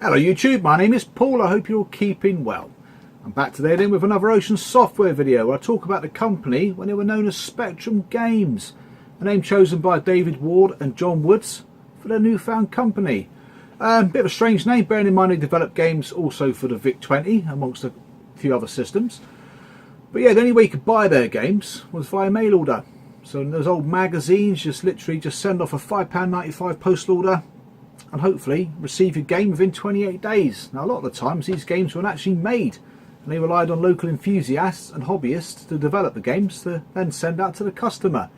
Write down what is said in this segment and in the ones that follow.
Hello YouTube, my name is Paul. I hope you're all keeping well. I'm back today then with another Ocean Software video where I talk about the company when they were known as Spectrum Games, a name chosen by David Ward and John Woods for their newfound company. Bit of a strange name, bearing in mind they developed games also for the VIC-20 amongst a few other systems. But yeah, the only way you could buy their games was via mail order. So in those old magazines, literally send off a £5.95 postal order and hopefully receive your game within 28 days. Now a lot of the times these games weren't actually made, and they relied on local enthusiasts and hobbyists to develop the games to then send out to the customer.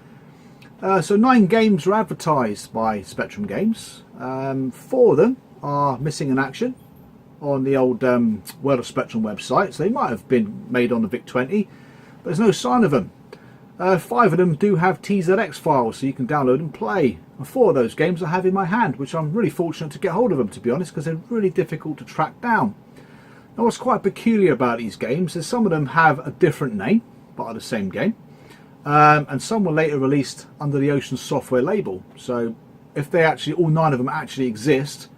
So 9 games were advertised by Spectrum Games. 4 of them are missing in action on the old World of Spectrum website, so they might have been made on the VIC-20, but there's no sign of them. 5 of them do have TZX files, so you can download and play. And 4 of those games I have in my hand, which I'm really fortunate to get hold of them, to be honest, because they're really difficult to track down. Now what's quite peculiar about these games is some of them have a different name, but are the same game. And some were later released under the Ocean Software label. So if they actually, all 9 of them actually exist,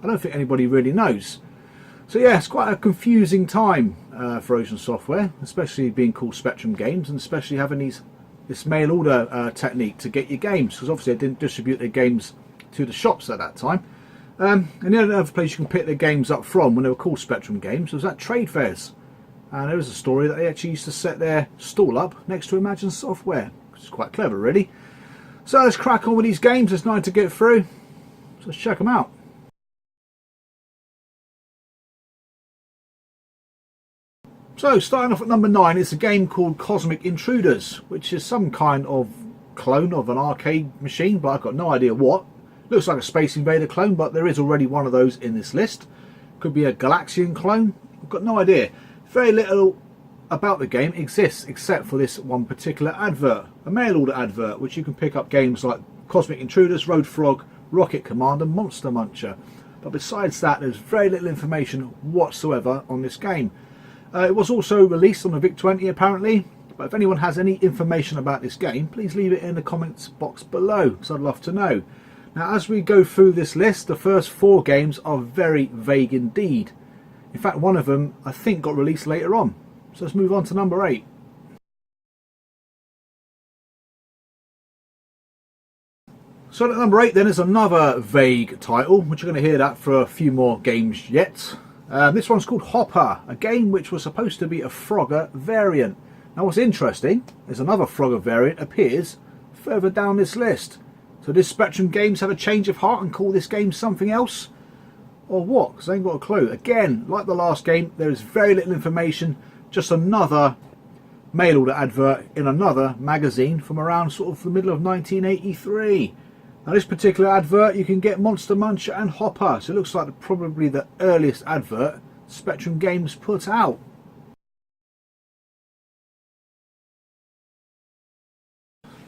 I don't think anybody really knows. So yeah, it's quite a confusing time for Ocean Software, especially being called Spectrum Games, and especially having this mail order technique to get your games, because obviously they didn't distribute their games to the shops at that time. And the other place you can pick their games up from when they were called Spectrum Games was at trade fairs. And there was a story that they actually used to set their stall up next to Imagine Software, which is quite clever really. So let's crack on with these games. There's 9 to get through, so let's check them out. So starting off at number 9 is a game called Cosmic Intruders, which is some kind of clone of an arcade machine, but I've got no idea what. Looks like a Space Invader clone, but there is already one of those in this list. Could be a Galaxian clone, I've got no idea. Very little about the game exists except for this one particular advert, a mail order advert, which you can pick up games like Cosmic Intruders, Road Frog, Rocket Command and Monster Muncher. But besides that, there's very little information whatsoever on this game. It was also released on the VIC-20 apparently, but if anyone has any information about this game, please leave it in the comments box below, because I'd love to know. Now as we go through this list, the first 4 games are very vague indeed. In fact, one of them I think got released later on. So let's move on to number 8. So at number 8 then is another vague title, which you're going to hear that for a few more games yet. This one's called Hopper, a game which was supposed to be a Frogger variant. Now what's interesting is another Frogger variant appears further down this list. So did Spectrum Games have a change of heart and call this game something else? Or what? Because I ain't got a clue. Again, like the last game, there is very little information. Just another mail order advert in another magazine from around sort of the middle of 1983. Now this particular advert, you can get Monster Muncher and Hopper. So it looks like probably the earliest advert Spectrum Games put out.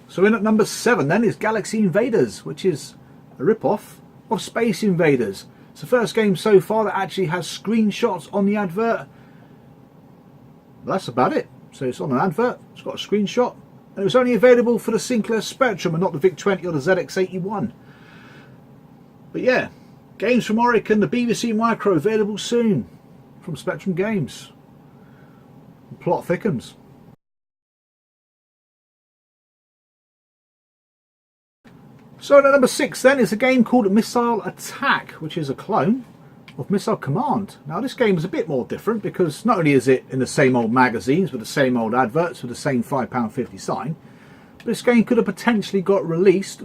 So in at number 7 then is Galaxy Invaders, which is a rip-off of Space Invaders. It's the first game so far that actually has screenshots on the advert. But that's about it. So it's on an advert, it's got a screenshot, and it was only available for the Sinclair Spectrum and not the VIC-20 or the ZX81. But yeah, games from Oric and the BBC Micro available soon from Spectrum Games. The plot thickens. So at number 6 then is a game called Missile Attack, which is a clone of Missile Command. Now this game is a bit more different because not only is it in the same old magazines with the same old adverts with the same £5.50 sign, but this game could have potentially got released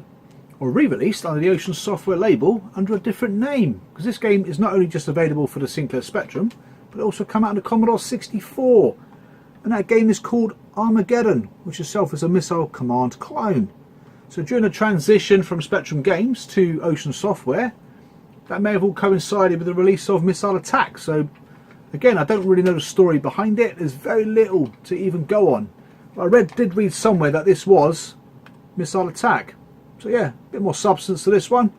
or re-released under the Ocean Software label under a different name, because this game is not only just available for the Sinclair Spectrum, but it also come out on the Commodore 64, and that game is called Armageddon, which itself is a Missile Command clone. So during the transition from Spectrum Games to Ocean Software, that may have all coincided with the release of Missile Attack. So again, I don't really know the story behind it. There's very little to even go on. But I did read somewhere that this was Missile Attack. So yeah, a bit more substance to this one.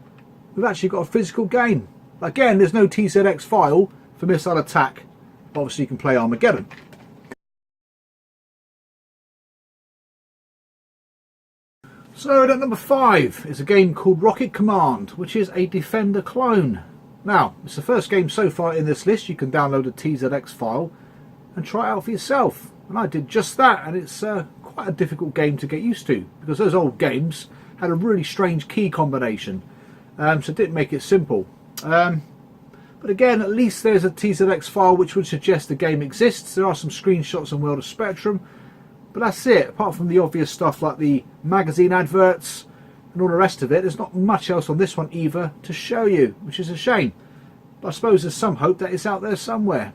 We've actually got a physical game. Again, there's no TZX file for Missile Attack. Obviously you can play Armageddon. So at number 5 is a game called Rocket Command, which is a Defender clone. Now, it's the first game so far in this list. You can download a TZX file and try it out for yourself. And I did just that, and it's quite a difficult game to get used to, because those old games had a really strange key combination, so it didn't make it simple. But again, at least there's a TZX file which would suggest the game exists. There are some screenshots on World of Spectrum, but that's it. Apart from the obvious stuff like the magazine adverts and all the rest of it, there's not much else on this one either to show you, which is a shame. But I suppose there's some hope that it's out there somewhere.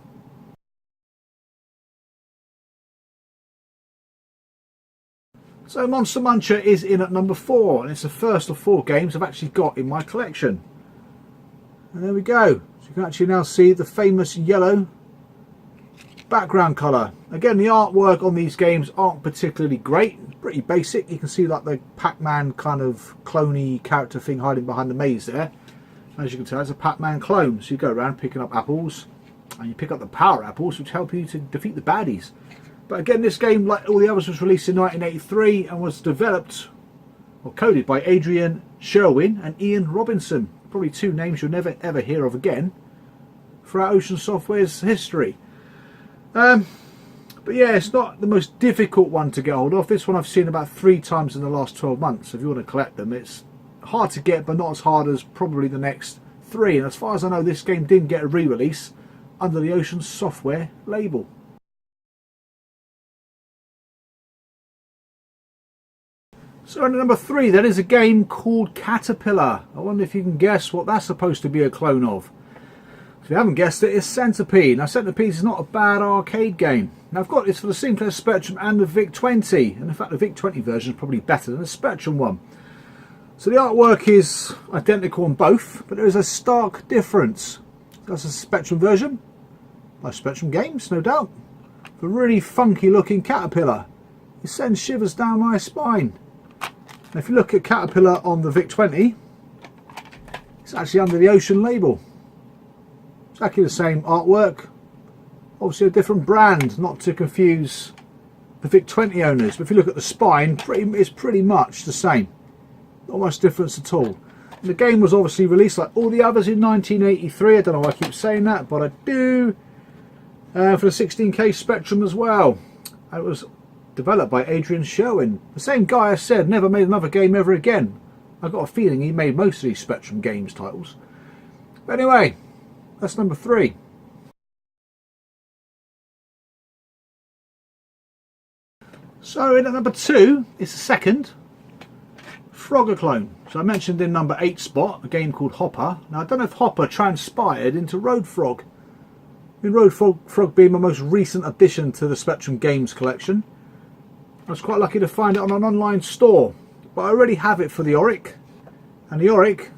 So Monster Muncher is in at number 4, and it's the first of 4 games I've actually got in my collection. And there we go. So you can actually now see the famous yellow background colour. Again, the artwork on these games aren't particularly great. It's pretty basic. You can see like the Pac-Man kind of cloney character thing hiding behind the maze there. As you can tell, it's a Pac-Man clone. So you go around picking up apples, and you pick up the power apples which help you to defeat the baddies. But again, this game, like all the others, was released in 1983 and was developed or coded by Adrian Sherwin and Ian Robinson. Probably 2 names you'll never ever hear of again throughout Ocean Software's history. But yeah, it's not the most difficult one to get hold of. This one I've seen about 3 times in the last 12 months. If you want to collect them, it's hard to get, but not as hard as probably the next 3. And as far as I know, this game didn't get a re-release under the Ocean Software label. So at number 3, there is a game called Caterpillar. I wonder if you can guess what that's supposed to be a clone of. If you haven't guessed it, it's Centipede. Now Centipede is not a bad arcade game. Now I've got this for the Sinclair Spectrum and the VIC-20, and in fact the VIC-20 version is probably better than the Spectrum one. So the artwork is identical on both, but there is a stark difference. That's a Spectrum version by Spectrum Games, no doubt. The really funky looking Caterpillar. It sends shivers down my spine. Now if you look at Caterpillar on the VIC-20, it's actually under the Ocean label. Exactly the same artwork, obviously a different brand, not to confuse the VIC-20 owners. But if you look at the spine, it's pretty much the same. Not much difference at all. And the game was obviously released like all the others in 1983. I don't know why I keep saying that, but I do. For the 16K Spectrum as well. And it was developed by Adrian Sherwin. The same guy I said never made another game ever again. I've got a feeling he made most of these Spectrum Games titles. But anyway, that's number 3. So in at number 2 is the second Frogger clone. So I mentioned in number 8 spot a game called Hopper. Now I don't know if Hopper transpired into Road Frog. I mean, Road Frog being my most recent addition to the Spectrum Games collection. I was quite lucky to find it on an online store, but I already have it for the Oric, and the Oric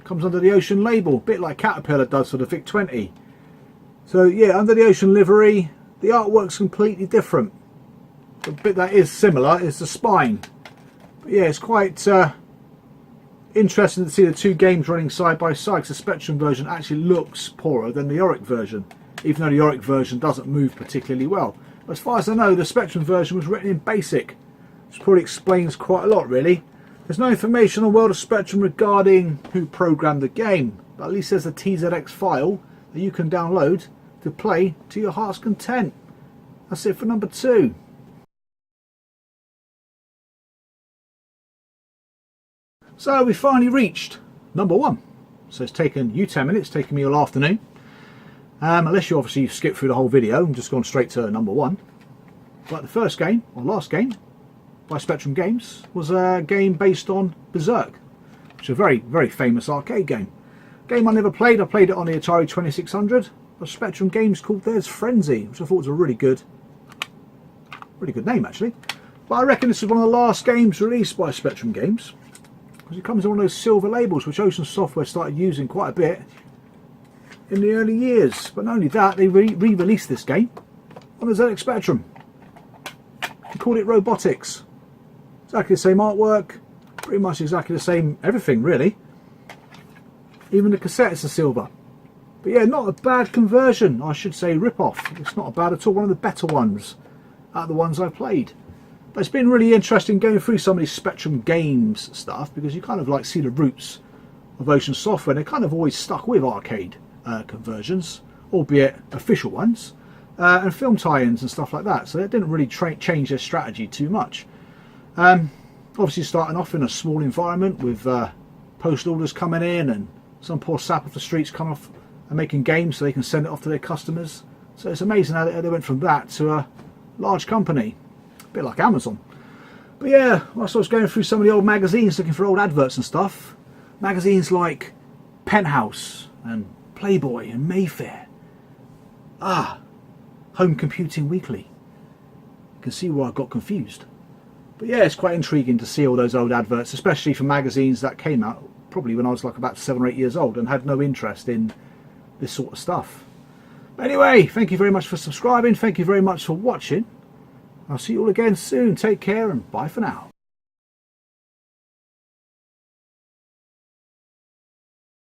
comes under the Ocean label, a bit like Caterpillar does for the VIC-20. So yeah, under the Ocean livery, the artwork's completely different. The bit that is similar is the spine. But yeah, it's quite interesting to see the 2 games running side by side, because the Spectrum version actually looks poorer than the Oric version, even though the Oric version doesn't move particularly well. As far as I know, the Spectrum version was written in BASIC, which probably explains quite a lot really. There's no information on World of Spectrum regarding who programmed the game, but at least there's a TZX file that you can download to play to your heart's content. That's it for number 2. So we finally reached number 1. So it's taken you 10 minutes, taken me all afternoon. Unless you obviously skip through the whole video and just gone straight to number 1. But the first game, or last game, by Spectrum Games was a game based on Berserk, which is a very, very famous arcade game. Game I never played. I played it on the Atari 2600. A Spectrum Games called There's Frenzy, which I thought was a really good name actually. But I reckon this is one of the last games released by Spectrum Games, because it comes in one of those silver labels which Ocean Software started using quite a bit in the early years. But not only that, they re-released this game on the ZX Spectrum. They called it Robotics. Exactly the same artwork, pretty much exactly the same everything really. Even the cassettes are silver. But yeah, not a bad conversion, I should say rip-off. It's not bad at all, one of the better ones out of the ones I've played. But it's been really interesting going through some of these Spectrum Games stuff, because you kind of like see the roots of Ocean Software. They kind of always stuck with arcade conversions, albeit official ones, and film tie-ins and stuff like that. So they didn't really change their strategy too much. Obviously starting off in a small environment with post orders coming in and some poor sap off the streets coming off and making games so they can send it off to their customers. So it's amazing how they went from that to a large company, a bit like Amazon. But yeah, whilst I was going through some of the old magazines looking for old adverts and stuff, magazines like Penthouse and Playboy and Mayfair, Home Computing Weekly, you can see where I got confused. But yeah, it's quite intriguing to see all those old adverts, especially for magazines that came out probably when I was like about 7 or 8 years old and had no interest in this sort of stuff. But anyway, thank you very much for subscribing, thank you very much for watching. I'll see you all again soon. Take care and bye for now.